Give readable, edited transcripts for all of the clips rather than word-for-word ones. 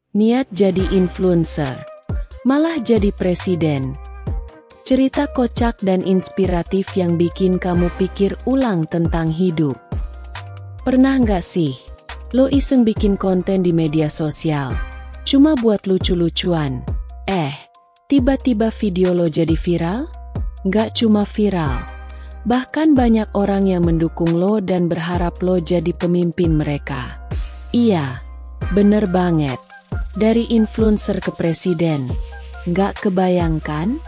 niat jadi influencer, malah jadi presiden. Cerita kocak dan inspiratif yang bikin kamu pikir ulang tentang hidup. Pernah nggak sih, lo iseng bikin konten di media sosial, cuma buat lucu-lucuan? Tiba-tiba video lo jadi viral? Nggak cuma viral, bahkan banyak orang yang mendukung lo dan berharap lo jadi pemimpin mereka. Iya, bener banget. Dari influencer ke presiden. Nggak kebayangkan?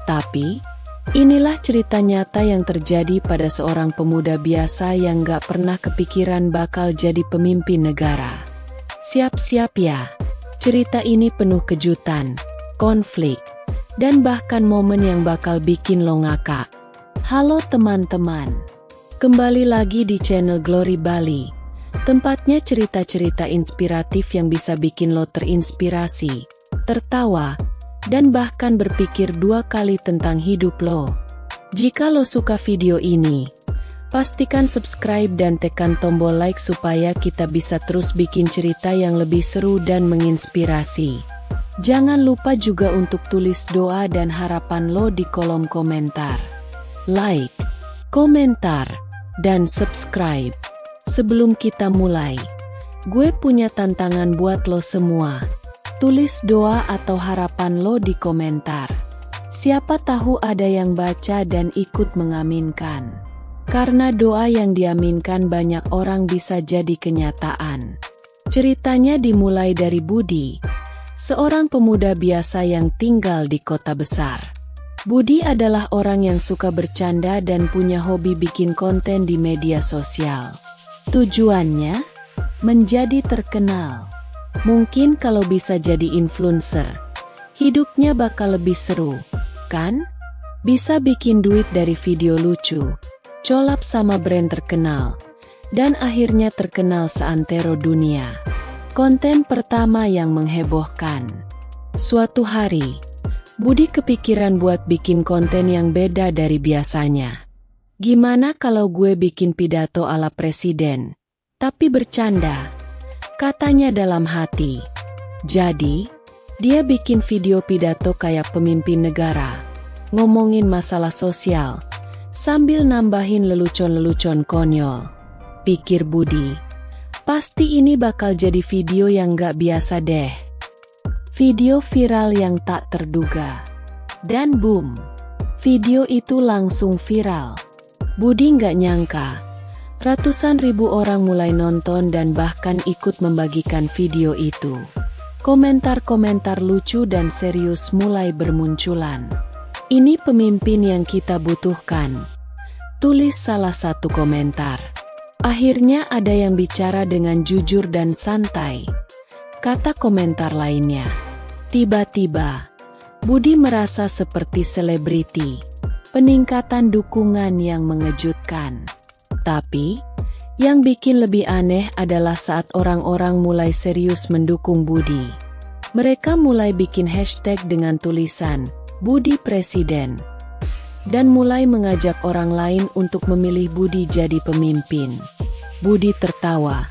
Tapi, inilah cerita nyata yang terjadi pada seorang pemuda biasa yang nggak pernah kepikiran bakal jadi pemimpin negara. Siap-siap ya, cerita ini penuh kejutan, konflik, dan bahkan momen yang bakal bikin lo ngakak. Halo teman-teman, kembali lagi di channel Glory Bali. Tempatnya cerita-cerita inspiratif yang bisa bikin lo terinspirasi, tertawa, dan bahkan berpikir dua kali tentang hidup lo. Jika lo suka video ini, pastikan subscribe dan tekan tombol like supaya kita bisa terus bikin cerita yang lebih seru dan menginspirasi. Jangan lupa juga untuk tulis doa dan harapan lo di kolom komentar. Like, komentar, dan subscribe. Sebelum kita mulai, gue punya tantangan buat lo semua. Tulis doa atau harapan lo di komentar. Siapa tahu ada yang baca dan ikut mengaminkan. Karena doa yang diaminkan banyak orang bisa jadi kenyataan. Ceritanya dimulai dari Budi, seorang pemuda biasa yang tinggal di kota besar. Budi adalah orang yang suka bercanda dan punya hobi bikin konten di media sosial. Tujuannya, menjadi terkenal. Mungkin kalau bisa jadi influencer, hidupnya bakal lebih seru, kan? Bisa bikin duit dari video lucu, collab sama brand terkenal, dan akhirnya terkenal seantero dunia. Konten pertama yang menghebohkan. Suatu hari, Budi kepikiran buat bikin konten yang beda dari biasanya. Gimana kalau gue bikin pidato ala presiden, tapi bercanda? Katanya dalam hati. Jadi, dia bikin video pidato kayak pemimpin negara, ngomongin masalah sosial, sambil nambahin lelucon-lelucon konyol. Pikir Budi, pasti ini bakal jadi video yang gak biasa deh. Video viral yang tak terduga. Dan boom, video itu langsung viral. Budi gak nyangka, ratusan ribu orang mulai nonton dan bahkan ikut membagikan video itu. Komentar-komentar lucu dan serius mulai bermunculan. Ini pemimpin yang kita butuhkan, tulis salah satu komentar. Akhirnya ada yang bicara dengan jujur dan santai, kata komentar lainnya. Tiba-tiba, Budi merasa seperti selebriti. Peningkatan dukungan yang mengejutkan. Tapi, yang bikin lebih aneh adalah saat orang-orang mulai serius mendukung Budi. Mereka mulai bikin hashtag dengan tulisan, Budi Presiden. Dan mulai mengajak orang lain untuk memilih Budi jadi pemimpin. Budi tertawa.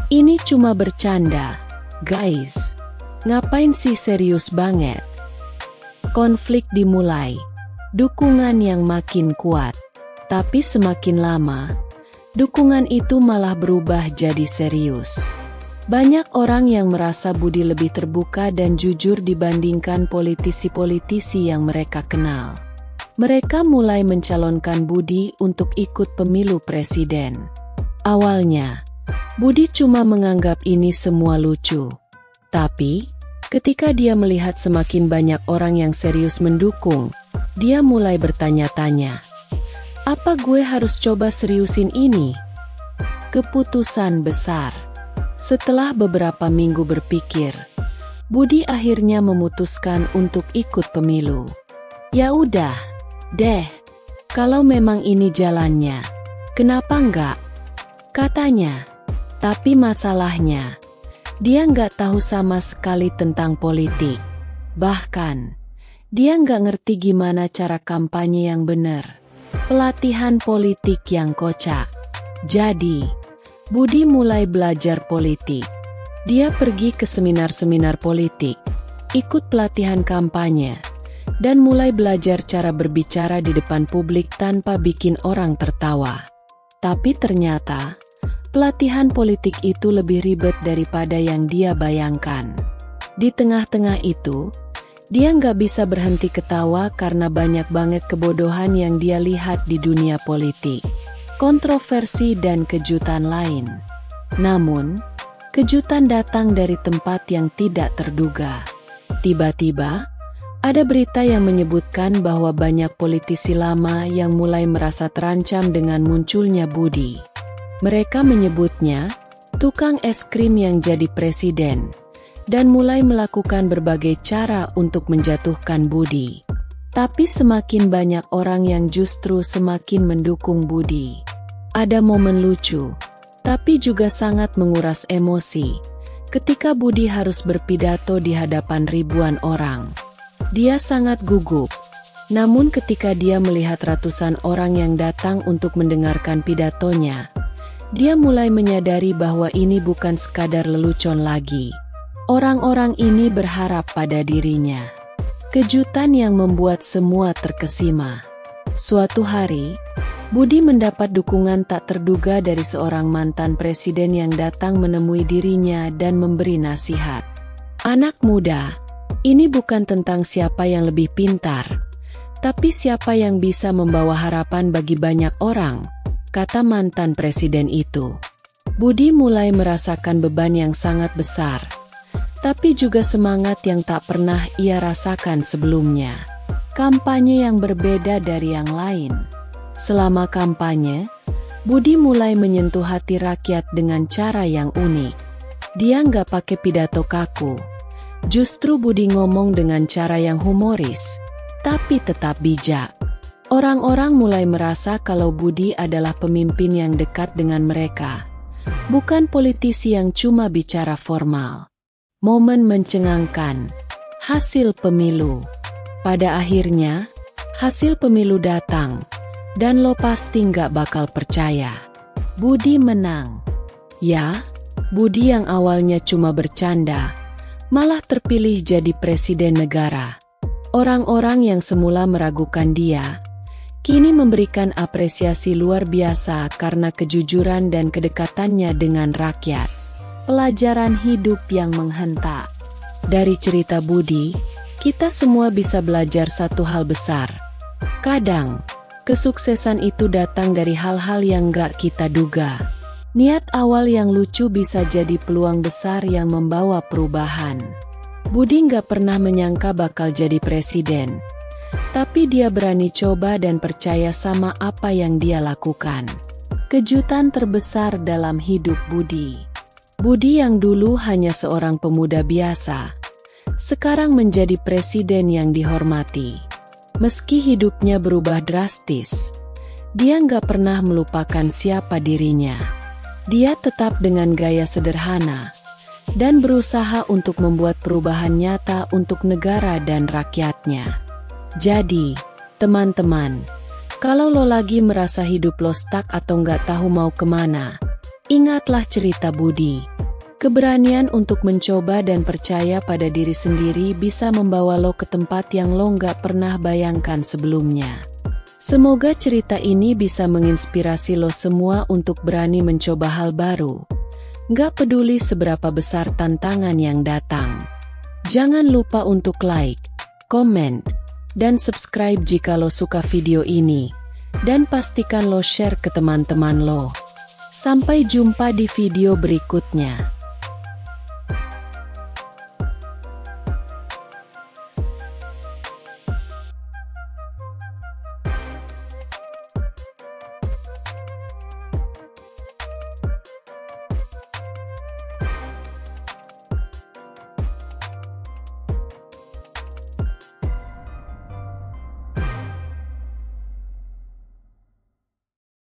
Ini cuma bercanda, guys. Ngapain sih serius banget? Konflik dimulai. Dukungan yang makin kuat. Tapi semakin lama, dukungan itu malah berubah jadi serius. Banyak orang yang merasa Budi lebih terbuka dan jujur dibandingkan politisi-politisi yang mereka kenal. Mereka mulai mencalonkan Budi untuk ikut pemilu presiden. Awalnya, Budi cuma menganggap ini semua lucu. Tapi, ketika dia melihat semakin banyak orang yang serius mendukung, dia mulai bertanya-tanya, apa gue harus coba seriusin ini? Keputusan besar. Setelah beberapa minggu berpikir, Budi akhirnya memutuskan untuk ikut pemilu. Ya udah, deh, kalau memang ini jalannya, kenapa enggak? Katanya. Tapi masalahnya, dia nggak tahu sama sekali tentang politik. Bahkan, dia nggak ngerti gimana cara kampanye yang benar. Pelatihan politik yang kocak. Jadi, Budi mulai belajar politik. Dia pergi ke seminar-seminar politik, ikut pelatihan kampanye, dan mulai belajar cara berbicara di depan publik tanpa bikin orang tertawa. Tapi ternyata, pelatihan politik itu lebih ribet daripada yang dia bayangkan. Di tengah-tengah itu, dia nggak bisa berhenti ketawa karena banyak banget kebodohan yang dia lihat di dunia politik, kontroversi dan kejutan lain. Namun, kejutan datang dari tempat yang tidak terduga. Tiba-tiba, ada berita yang menyebutkan bahwa banyak politisi lama yang mulai merasa terancam dengan munculnya Budi. Mereka menyebutnya tukang es krim yang jadi presiden, dan mulai melakukan berbagai cara untuk menjatuhkan Budi. Tapi semakin banyak orang yang justru semakin mendukung Budi. Ada momen lucu, tapi juga sangat menguras emosi, ketika Budi harus berpidato di hadapan ribuan orang. Dia sangat gugup, namun ketika dia melihat ratusan orang yang datang untuk mendengarkan pidatonya, dia mulai menyadari bahwa ini bukan sekadar lelucon lagi. Orang-orang ini berharap pada dirinya. Kejutan yang membuat semua terkesima. Suatu hari, Budi mendapat dukungan tak terduga dari seorang mantan presiden yang datang menemui dirinya dan memberi nasihat. Anak muda, ini bukan tentang siapa yang lebih pintar, tapi siapa yang bisa membawa harapan bagi banyak orang, kata mantan presiden itu. Budi mulai merasakan beban yang sangat besar, tapi juga semangat yang tak pernah ia rasakan sebelumnya. Kampanye yang berbeda dari yang lain. Selama kampanye, Budi mulai menyentuh hati rakyat dengan cara yang unik. Dia nggak pakai pidato kaku. Justru Budi ngomong dengan cara yang humoris, tapi tetap bijak. Orang-orang mulai merasa kalau Budi adalah pemimpin yang dekat dengan mereka, bukan politisi yang cuma bicara formal. Momen mencengangkan. Hasil pemilu. Pada akhirnya, hasil pemilu datang, dan lo pasti nggak bakal percaya. Budi menang. Ya, Budi yang awalnya cuma bercanda, malah terpilih jadi presiden negara. Orang-orang yang semula meragukan dia, kini memberikan apresiasi luar biasa karena kejujuran dan kedekatannya dengan rakyat. Pelajaran hidup yang menghentak. Dari cerita Budi, kita semua bisa belajar satu hal besar. Kadang, kesuksesan itu datang dari hal-hal yang gak kita duga. Niat awal yang lucu bisa jadi peluang besar yang membawa perubahan. Budi gak pernah menyangka bakal jadi presiden, tapi dia berani coba dan percaya sama apa yang dia lakukan. Kejutan terbesar dalam hidup Budi. Budi yang dulu hanya seorang pemuda biasa, sekarang menjadi presiden yang dihormati. Meski hidupnya berubah drastis, dia nggak pernah melupakan siapa dirinya. Dia tetap dengan gaya sederhana, dan berusaha untuk membuat perubahan nyata untuk negara dan rakyatnya. Jadi, teman-teman, kalau lo lagi merasa hidup lo stuck atau nggak tahu mau kemana, ingatlah cerita Budi. Keberanian untuk mencoba dan percaya pada diri sendiri bisa membawa lo ke tempat yang lo nggak pernah bayangkan sebelumnya. Semoga cerita ini bisa menginspirasi lo semua untuk berani mencoba hal baru. Nggak peduli seberapa besar tantangan yang datang. Jangan lupa untuk like, komen, dan subscribe jika lo suka video ini. Dan pastikan lo share ke teman-teman lo. Sampai jumpa di video berikutnya.